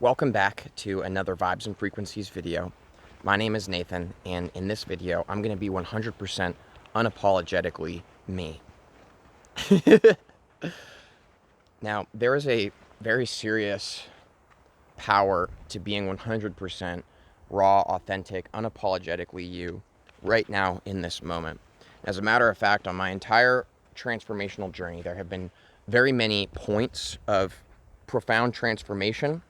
Welcome back to another Vibes and Frequencies video. My name is Nathan, and in this video, I'm going to be 100% unapologetically me. Now, there is a very serious power to being 100% raw, authentic, unapologetically you right now in this moment. As a matter of fact, on my entire transformational journey, there have been very many points of profound transformation.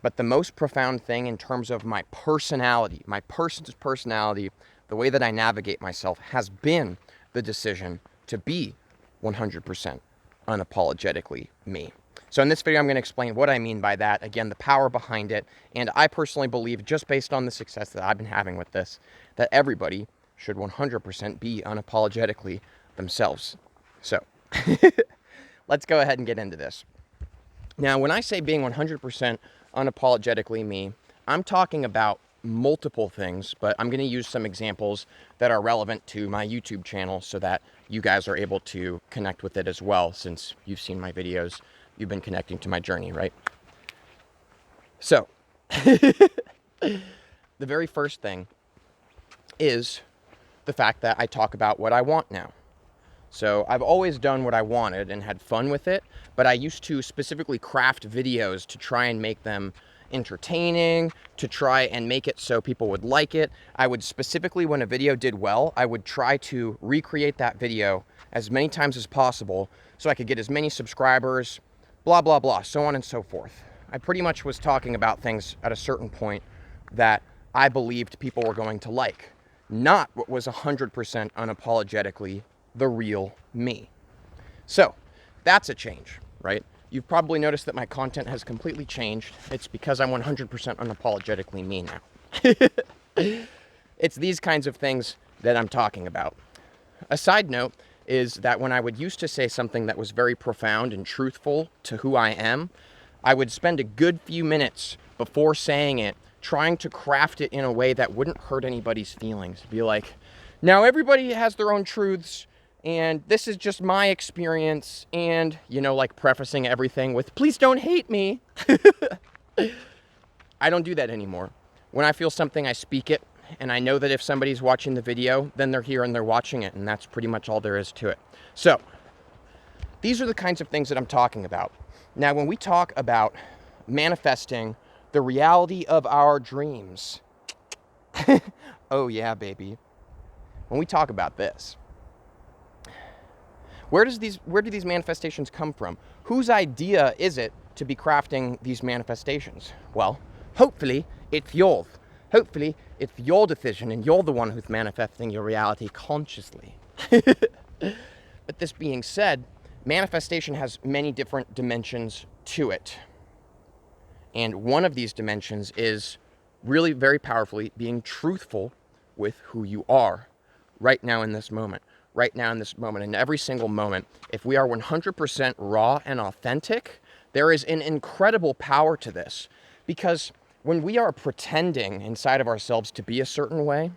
But the most profound thing in terms of my personality, my person's personality, the way that I navigate myself has been the decision to be 100% unapologetically me. So in this video, I'm going to explain what I mean by that, again, the power behind it, and I personally believe, just based on the success that I've been having with this, that everybody should 100% be unapologetically themselves. So let's go ahead and get into this. Now, when I say being 100% unapologetically me, I'm talking about multiple things, but I'm going to use some examples that are relevant to my YouTube channel so that you guys are able to connect with it as well. Since you've seen my videos, you've been connecting to my journey, right? So, the very first thing is the fact that I talk about what I want now. So I've always done what I wanted and had fun with it, but I used to specifically craft videos to try and make them entertaining, to try and make it so people would like it. I would specifically, when a video did well, I would try to recreate that video as many times as possible so I could get as many subscribers, blah, blah, blah, so on and so forth. I pretty much was talking about things at a certain point that I believed people were going to like, not what was 100% unapologetically the real me. So that's a change, right? You've probably noticed that my content has completely changed. It's because I'm 100% unapologetically me now. It's these kinds of things that I'm talking about. A side note is that when I would used to say something that was very profound and truthful to who I am, I would spend a good few minutes before saying it trying to craft it in a way that wouldn't hurt anybody's feelings. Be like, now everybody has their own truths, and this is just my experience, and, you know, like prefacing everything with, please don't hate me. I don't do that anymore. When I feel something, I speak it, and I know that if somebody's watching the video, then they're here and they're watching it, and that's pretty much all there is to it. So, these are the kinds of things that I'm talking about. Now, when we talk about manifesting the reality of our dreams, oh yeah, baby. When we talk about this, where do these manifestations come from? Whose idea is it to be crafting these manifestations? Well, hopefully it's yours. Hopefully it's your decision and you're the one who's manifesting your reality consciously. But this being said, manifestation has many different dimensions to it. And one of these dimensions is really very powerfully being truthful with who you are right now in this moment. Right now in this moment, in every single moment, if we are 100% raw and authentic, there is an incredible power to this. Because when we are pretending inside of ourselves to be a certain way,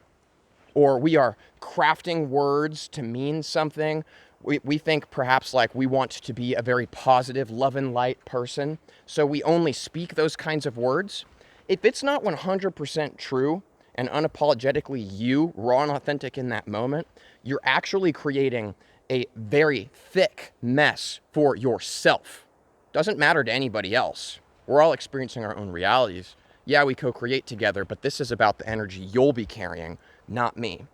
or we are crafting words to mean something, we think perhaps like we want to be a very positive, love and light person, so we only speak those kinds of words. If it's not 100% true and unapologetically you, raw and authentic in that moment, you're actually creating a very thick mess for yourself. Doesn't matter to anybody else. We're all experiencing our own realities. Yeah, we co-create together, but this is about the energy you'll be carrying, not me.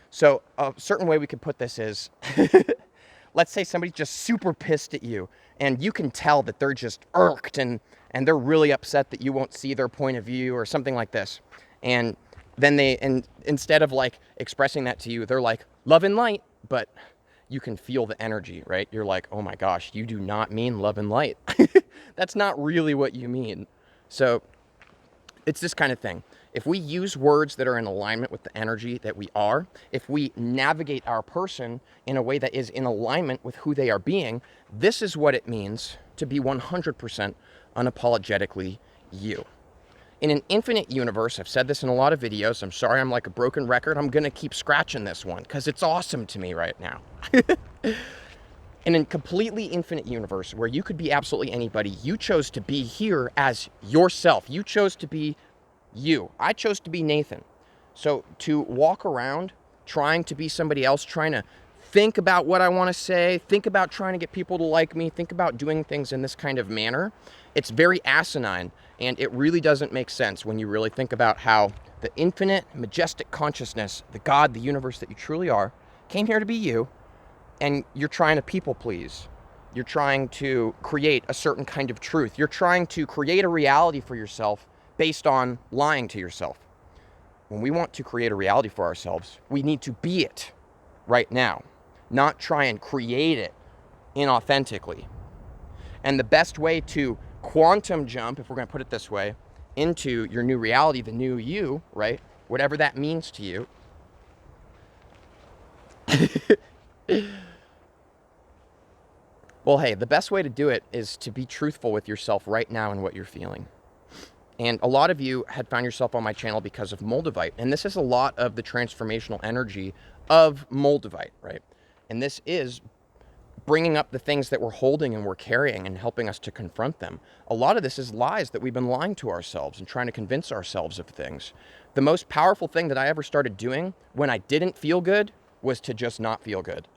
So a certain way we could put this is, let's say somebody's just super pissed at you, and you can tell that they're just irked and they're really upset that you won't see their point of view or something like this. And then instead of like expressing that to you, they're like, love and light, but you can feel the energy, right? You're like, oh my gosh, you do not mean love and light. That's not really what you mean. So it's this kind of thing. If we use words that are in alignment with the energy that we are, if we navigate our person in a way that is in alignment with who they are being, this is what it means to be 100% unapologetically you. In an infinite universe, I've said this in a lot of videos, I'm sorry I'm like a broken record, I'm gonna keep scratching this one, because it's awesome to me right now. In a completely infinite universe where you could be absolutely anybody, you chose to be here as yourself. You chose to be you. I chose to be Nathan. So to walk around trying to be somebody else, trying to think about what I want to say, think about trying to get people to like me, think about doing things in this kind of manner, it's very asinine, and it really doesn't make sense when you really think about how the infinite, majestic consciousness, the God, the universe that you truly are, came here to be you, and you're trying to people please. You're trying to create a certain kind of truth. You're trying to create a reality for yourself based on lying to yourself. When we want to create a reality for ourselves, we need to be it right now, not try and create it inauthentically. And the best way to quantum jump, if we're going to put it this way, into your new reality, the new you, right? Whatever that means to you. Well, hey, the best way to do it is to be truthful with yourself right now and what you're feeling. And a lot of you had found yourself on my channel because of Moldavite. And this is a lot of the transformational energy of Moldavite, right? And this is bringing up the things that we're holding and we're carrying and helping us to confront them. A lot of this is lies that we've been lying to ourselves and trying to convince ourselves of things. The most powerful thing that I ever started doing when I didn't feel good was to just not feel good.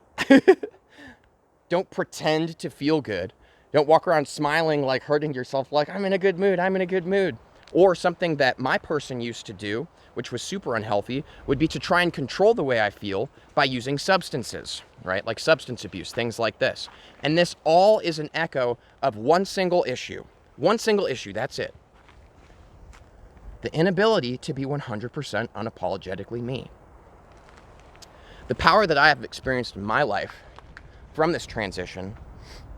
Don't pretend to feel good. Don't walk around smiling like hurting yourself like, I'm in a good mood, I'm in a good mood. Or something that my person used to do, which was super unhealthy, would be to try and control the way I feel by using substances, right? Like substance abuse, things like this. And this all is an echo of one single issue. One single issue, that's it. The inability to be 100% unapologetically me. The power that I have experienced in my life from this transition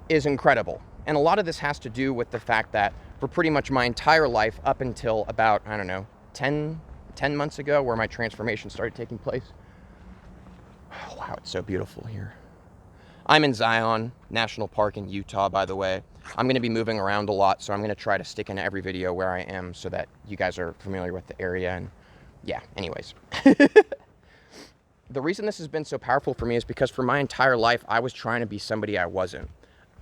is incredible. And a lot of this has to do with the fact that for pretty much my entire life up until about, I don't know, 10 months ago where my transformation started taking place. Oh, wow, it's so beautiful here. I'm in Zion National Park in Utah, by the way. I'm going to be moving around a lot, so I'm going to try to stick into every video where I am so that you guys are familiar with the area. And yeah, anyways. The reason this has been so powerful for me is because for my entire life, I was trying to be somebody I wasn't.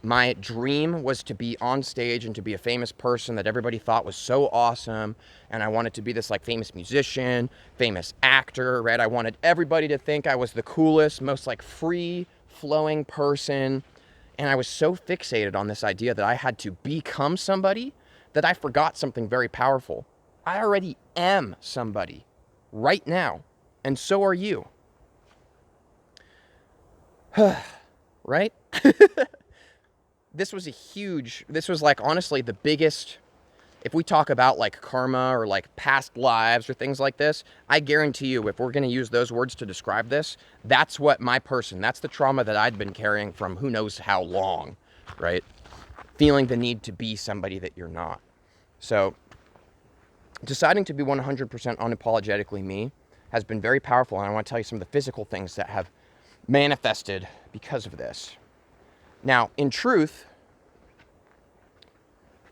My dream was to be on stage and to be a famous person that everybody thought was so awesome. And I wanted to be this like famous musician, famous actor, right? I wanted everybody to think I was the coolest, most like free flowing person. And I was so fixated on this idea that I had to become somebody that I forgot something very powerful. I already am somebody right now. And so are you. Right? This was like honestly the biggest, if we talk about like karma or like past lives or things like this, I guarantee you if we're going to use those words to describe this, that's what that's the trauma that I'd been carrying from who knows how long, right? Feeling the need to be somebody that you're not. So deciding to be 100% unapologetically me has been very powerful, and I want to tell you some of the physical things that have manifested because of this. Now, in truth,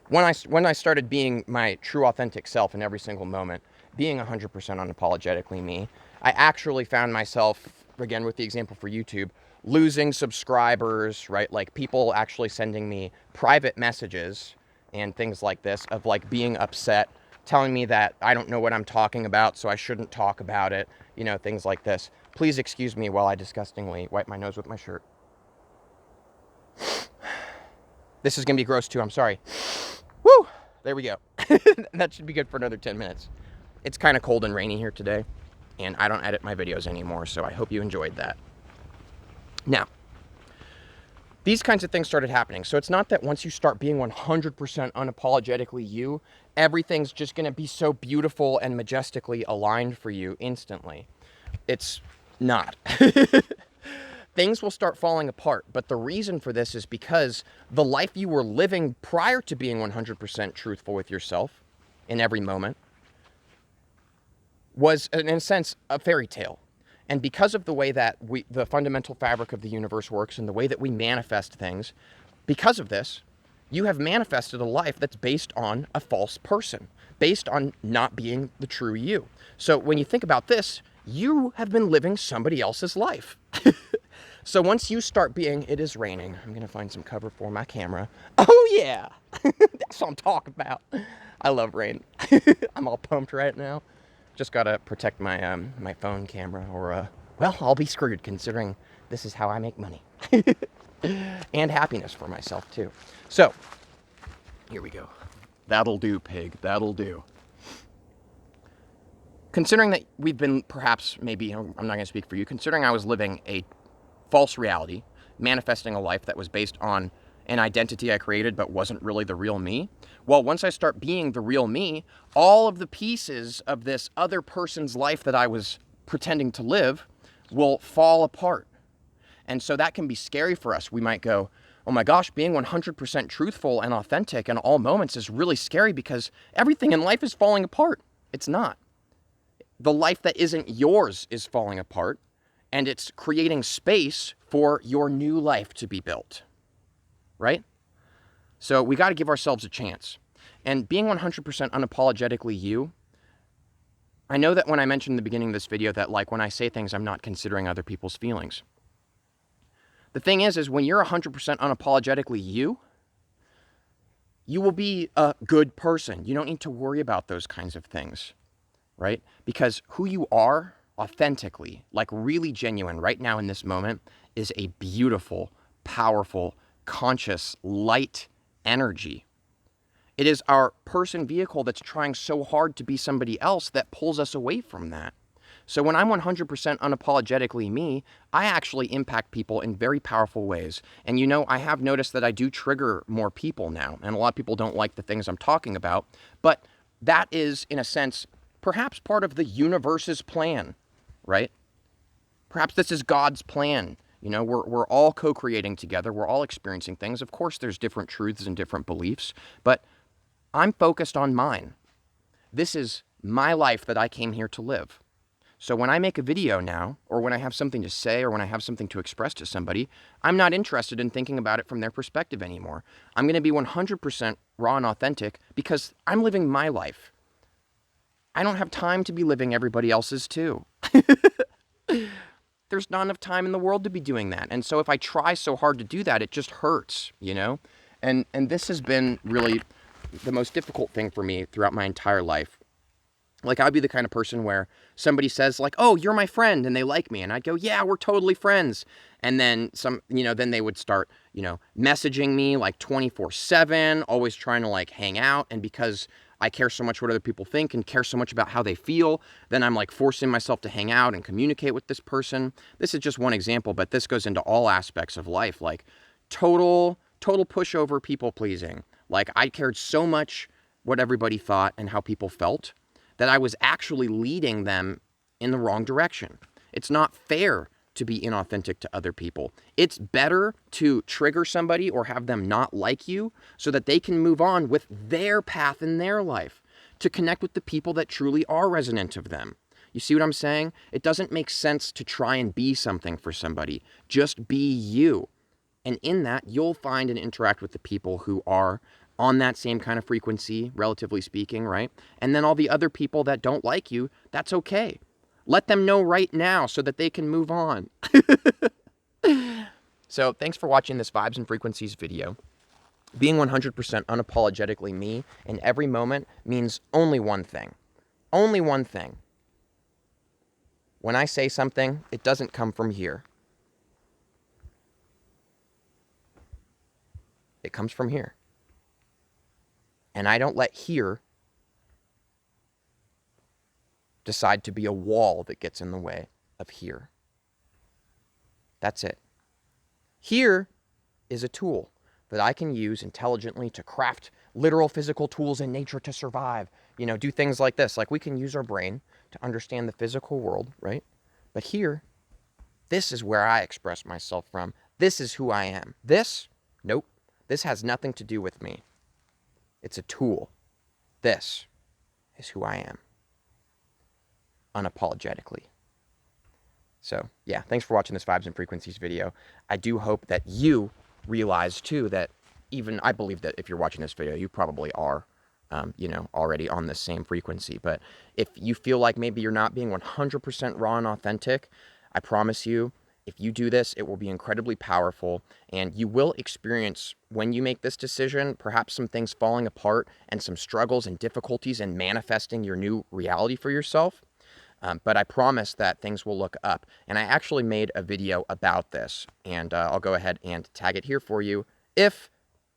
when I started being my true authentic self in every single moment, being 100% unapologetically me, I actually found myself, again with the example for YouTube, losing subscribers, right? Like people actually sending me private messages and things like this of like being upset, telling me that I don't know what I'm talking about, so I shouldn't talk about it, you know, things like this. Please excuse me while I disgustingly wipe my nose with my shirt. This is going to be gross too, I'm sorry. Woo! There we go. That should be good for another 10 minutes. It's kind of cold and rainy here today, and I don't edit my videos anymore, so I hope you enjoyed that. Now, these kinds of things started happening. So it's not that once you start being 100% unapologetically you, everything's just going to be so beautiful and majestically aligned for you instantly. It's not. Things will start falling apart. But the reason for this is because the life you were living prior to being 100% truthful with yourself in every moment was, in a sense, a fairy tale. And because of the way that the fundamental fabric of the universe works and the way that we manifest things, because of this, you have manifested a life that's based on a false person, based on not being the true you. So when you think about this, you have been living somebody else's life. So once you start being, it is raining. I'm going to find some cover for my camera. Oh, yeah. That's what I'm talking about. I love rain. I'm all pumped right now. Just got to protect my my phone camera or, well, I'll be screwed considering this is how I make money. And happiness for myself, too. So, here we go. That'll do, pig. That'll do. Considering that we've been perhaps, maybe, I'm not going to speak for you, considering I was living a false reality, manifesting a life that was based on an identity I created but wasn't really the real me, well, once I start being the real me, all of the pieces of this other person's life that I was pretending to live will fall apart. And so that can be scary for us. We might go, oh my gosh, being 100% truthful and authentic in all moments is really scary because everything in life is falling apart. It's not. The life that isn't yours is falling apart, and it's creating space for your new life to be built, right? So we got to give ourselves a chance. And being 100% unapologetically you, I know that when I mentioned in the beginning of this video that like when I say things, I'm not considering other people's feelings. The thing is when you're 100% unapologetically you, you will be a good person. You don't need to worry about those kinds of things, right? Because who you are authentically, like really genuine right now in this moment, is a beautiful, powerful, conscious, light energy. It is our person vehicle that's trying so hard to be somebody else that pulls us away from that. So when I'm 100% unapologetically me, I actually impact people in very powerful ways. And you know, I have noticed that I do trigger more people now, and a lot of people don't like the things I'm talking about, but that is, in a sense, perhaps part of the universe's plan, right? Perhaps this is God's plan. You know, we're all co-creating together. We're all experiencing things. Of course, there's different truths and different beliefs, but I'm focused on mine. This is my life that I came here to live. So when I make a video now, or when I have something to say, or when I have something to express to somebody, I'm not interested in thinking about it from their perspective anymore. I'm going to be 100% raw and authentic because I'm living my life. I don't have time to be living everybody else's too. There's not enough time in the world to be doing that. And so if I try so hard to do that, it just hurts, you know? And this has been really the most difficult thing for me throughout my entire life. Like, I'd be the kind of person where somebody says, like, oh, you're my friend, and they like me. And I'd go, yeah, we're totally friends. And then then they would start, messaging me like 24/7, always trying to like hang out. And because I care so much what other people think and care so much about how they feel, then I'm like forcing myself to hang out and communicate with this person. This is just one example, but this goes into all aspects of life, like total pushover people pleasing. Like, I cared so much what everybody thought and how people felt that I was actually leading them in the wrong direction. It's not fair to be inauthentic to other people. It's better to trigger somebody or have them not like you so that they can move on with their path in their life, to connect with the people that truly are resonant of them. You see what I'm saying? It doesn't make sense to try and be something for somebody. Just be you. And in that, you'll find and interact with the people who are on that same kind of frequency, relatively speaking, right? And then all the other people that don't like you, that's okay. Let them know right now so that they can move on. So thanks for watching this Vibes and Frequencies video. Being 100% unapologetically me in every moment means only one thing. Only one thing. When I say something, it doesn't come from here. It comes from here. And I don't let here decide to be a wall that gets in the way of here. That's it. Here is a tool that I can use intelligently to craft literal physical tools in nature to survive. Do things like this. Like, we can use our brain to understand the physical world, right? But here, this is where I express myself from. This is who I am. This, nope. This has nothing to do with me. It's a tool. This is who I am. Unapologetically. So, yeah, thanks for watching this Vibes and Frequencies video. I do hope that you realize, too, that I believe that if you're watching this video, you probably are, already on the same frequency. But if you feel like maybe you're not being 100% raw and authentic, I promise you, If you do this, it will be incredibly powerful, and you will experience, when you make this decision, perhaps some things falling apart and some struggles and difficulties in manifesting your new reality for yourself. But I promise that things will look up. And I actually made a video about this, and I'll go ahead and tag it here for you if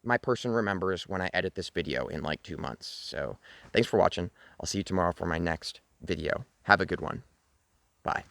my person remembers when I edit this video in like 2 months. So thanks for watching. I'll see you tomorrow for my next video. Have a good one. Bye.